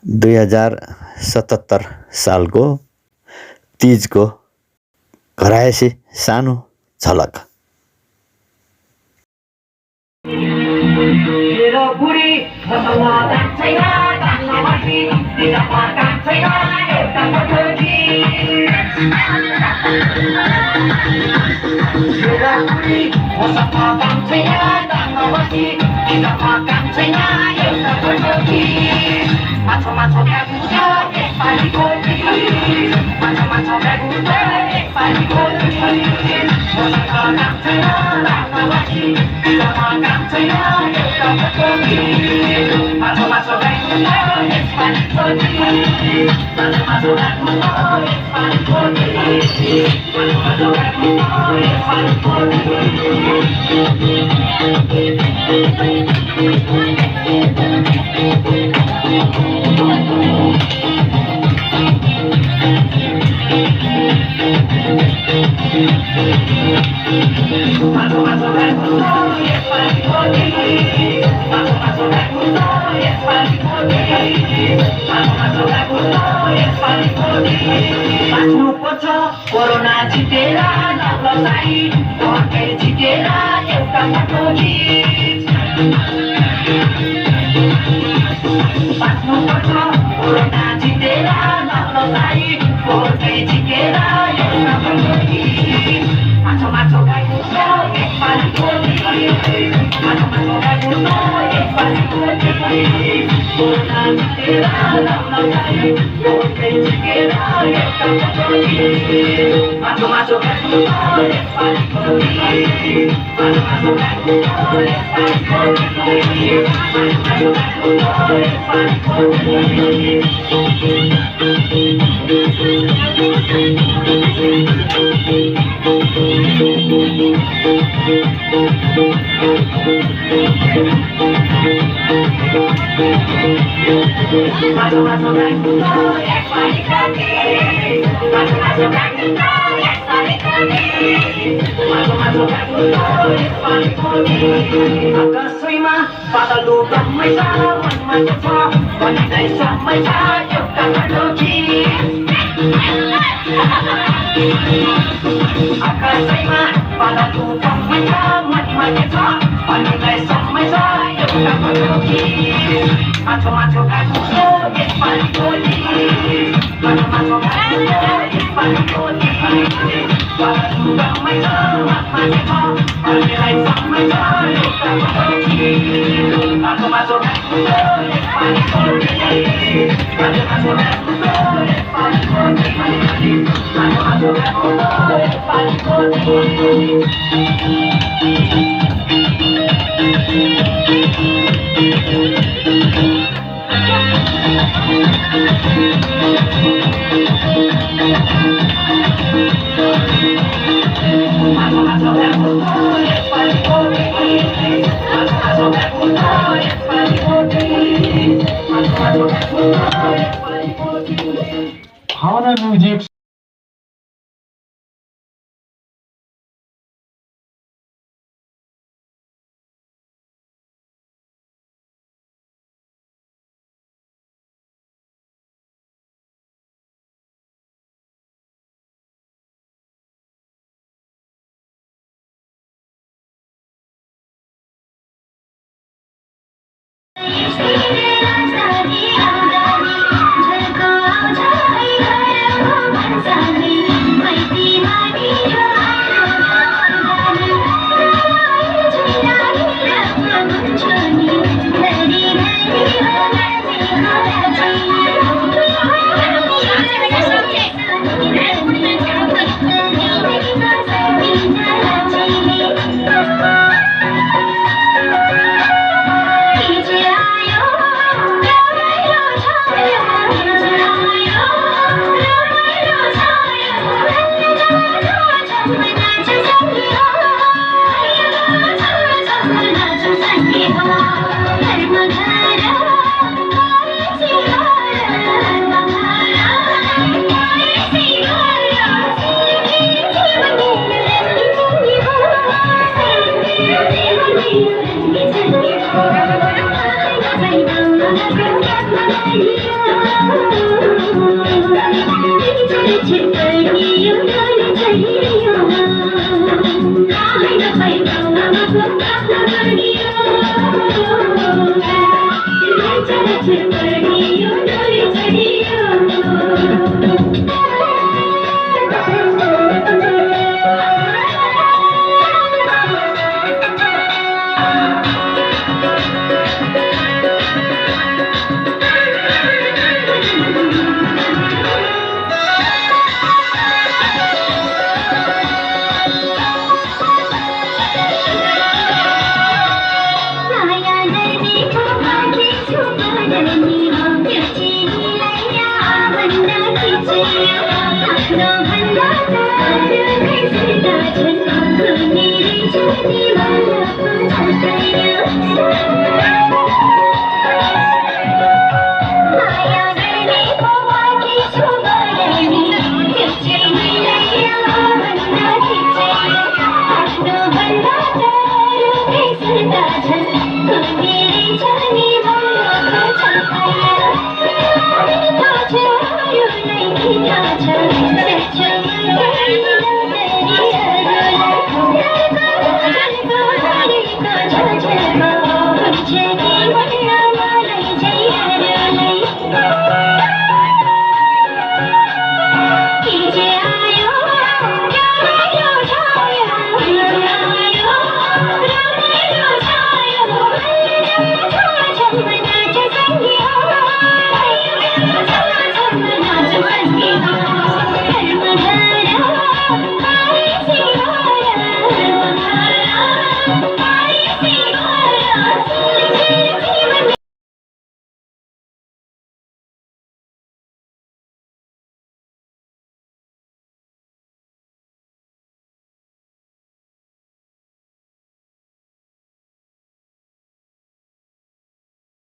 2077 सालको तीजको घरायसी सानो झलक। कोरोना जितेर नलसाई भर्खर जितेर एउटा माटो गीत बाँच्नुपर्छ कोरोना जितेर नलसाई भर्खर जितेर एउटा माटो गीत माछो माछो गाइन्छ एकपालिको माछो माछो गाइन्छ एकपालिको कोरोना जितेर नलसाई भर्खर जितेर एउटा माटो गीत माछो माछो गाइन्छ एकपालिको माछो माछो गाइन्छ आकाशैमा बादल डम्मै छ मनमा छ भनिँदै समय छ एउटा माटो गीत आकाशैमा बादल डम्मै छ मनमा छ भनिँदै समय छ एउटा माटो गीत माछो माछो गाइन्छ यसपालिको गीत माछो माछो गाइन्छ यसपालिको गीत बादल डम्मै छ मनमा छ भनिँदै समय छ एउटा माटो गीत माछो माछो गाइन्छ यसपालिको गीत माछो माछो गाइन्छ यसपालिको गीत माछो माछो गाइन्छ यसपालिको भावना म्युजिक Thank you.